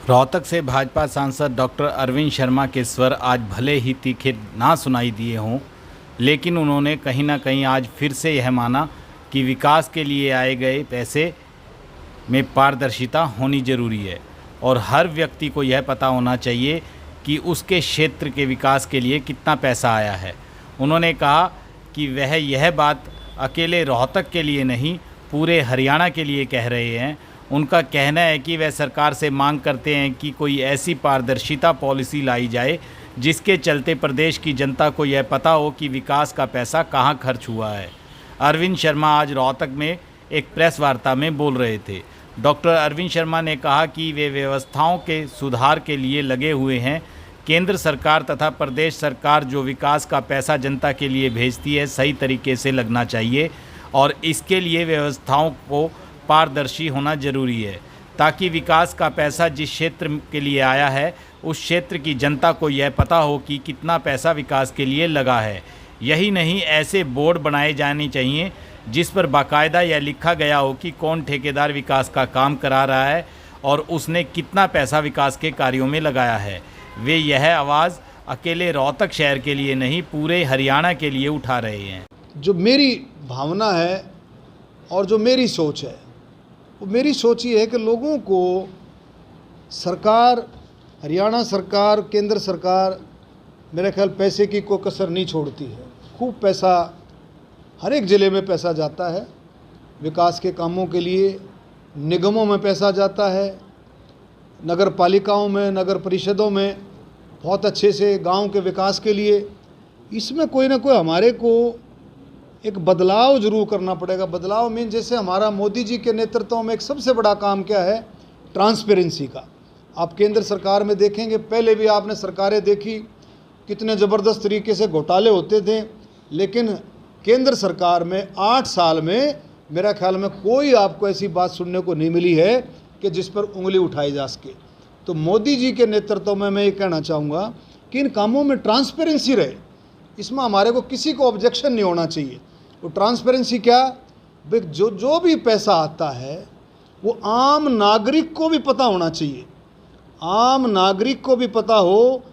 रोहतक से भाजपा सांसद डॉक्टर अरविंद शर्मा के स्वर आज भले ही तीखे ना सुनाई दिए हों, लेकिन उन्होंने कहीं ना कहीं आज फिर से यह माना कि विकास के लिए आए गए पैसे में पारदर्शिता होनी ज़रूरी है और हर व्यक्ति को यह पता होना चाहिए कि उसके क्षेत्र के विकास के लिए कितना पैसा आया है। उन्होंने कहा कि वह यह बात अकेले रोहतक के लिए नहीं, पूरे हरियाणा के लिए कह रहे हैं। उनका कहना है कि वह सरकार से मांग करते हैं कि कोई ऐसी पारदर्शिता पॉलिसी लाई जाए जिसके चलते प्रदेश की जनता को यह पता हो कि विकास का पैसा कहां खर्च हुआ है। अरविंद शर्मा आज रोहतक में एक प्रेस वार्ता में बोल रहे थे। डॉक्टर अरविंद शर्मा ने कहा कि वे व्यवस्थाओं के सुधार के लिए लगे हुए हैं। केंद्र सरकार तथा प्रदेश सरकार जो विकास का पैसा जनता के लिए भेजती है, सही तरीके से लगना चाहिए और इसके लिए व्यवस्थाओं को पारदर्शी होना जरूरी है ताकि विकास का पैसा जिस क्षेत्र के लिए आया है उस क्षेत्र की जनता को यह पता हो कि कितना पैसा विकास के लिए लगा है। यही नहीं, ऐसे बोर्ड बनाए जाने चाहिए जिस पर बाकायदा यह लिखा गया हो कि कौन ठेकेदार विकास का काम करा रहा है और उसने कितना पैसा विकास के कार्यों में लगाया है। वे यह आवाज़ अकेले रोहतक शहर के लिए नहीं, पूरे हरियाणा के लिए उठा रहे हैं। जो मेरी भावना है और जो मेरी सोच है, वो मेरी सोच ये है कि लोगों को सरकार, हरियाणा सरकार, केंद्र सरकार मेरे ख्याल पैसे की कोई कसर नहीं छोड़ती है। खूब पैसा हर एक ज़िले में पैसा जाता है, विकास के कामों के लिए निगमों में पैसा जाता है, नगर पालिकाओं में, नगर परिषदों में बहुत अच्छे से गांव के विकास के लिए। इसमें कोई ना कोई हमारे को एक बदलाव ज़रूर करना पड़ेगा। बदलाव मीन जैसे हमारा मोदी जी के नेतृत्व में एक सबसे बड़ा काम क्या है, ट्रांसपेरेंसी का। आप केंद्र सरकार में देखेंगे, पहले भी आपने सरकारें देखी कितने ज़बरदस्त तरीके से घोटाले होते थे, लेकिन केंद्र सरकार में 8 साल में मेरा ख्याल में कोई आपको ऐसी बात सुनने को नहीं मिली है कि जिस पर उंगली उठाई जा सके। तो मोदी जी के नेतृत्व में मैं ये कहना चाहूँगा कि इन कामों में ट्रांसपेरेंसी रहे, इसमें हमारे को किसी को ऑब्जेक्शन नहीं होना चाहिए। वो ट्रांसपेरेंसी क्या, जो भी पैसा आता है वो आम नागरिक को भी पता होना चाहिए। आम नागरिक को भी पता हो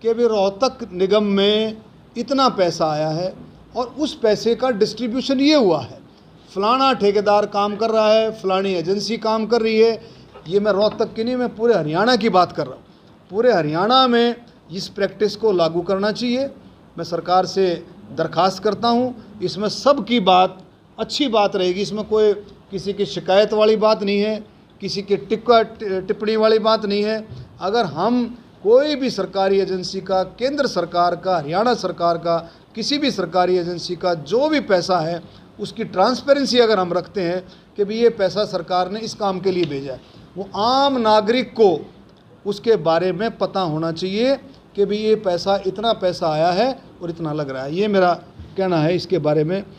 कि भी रोहतक निगम में इतना पैसा आया है और उस पैसे का डिस्ट्रीब्यूशन ये हुआ है, फलाना ठेकेदार काम कर रहा है, फलानी एजेंसी काम कर रही है। ये मैं रोहतक की नहीं, मैं पूरे हरियाणा की बात कर रहा हूँ। पूरे हरियाणा में इस प्रैक्टिस को लागू करना चाहिए। मैं सरकार से दरख्वास्त करता हूँ, इसमें सबकी बात अच्छी बात रहेगी। इसमें कोई किसी की शिकायत वाली बात नहीं है, किसी की टिप्पणी वाली बात नहीं है। अगर हम कोई भी सरकारी एजेंसी का, केंद्र सरकार का, हरियाणा सरकार का, किसी भी सरकारी एजेंसी का जो भी पैसा है उसकी ट्रांसपेरेंसी अगर हम रखते हैं कि भाई ये पैसा सरकार ने इस काम के लिए भेजा है, वो आम नागरिक को उसके बारे में पता होना चाहिए कि भाई ये पैसा, इतना पैसा आया है और इतना लग रहा है। ये मेरा कहना है इसके बारे में।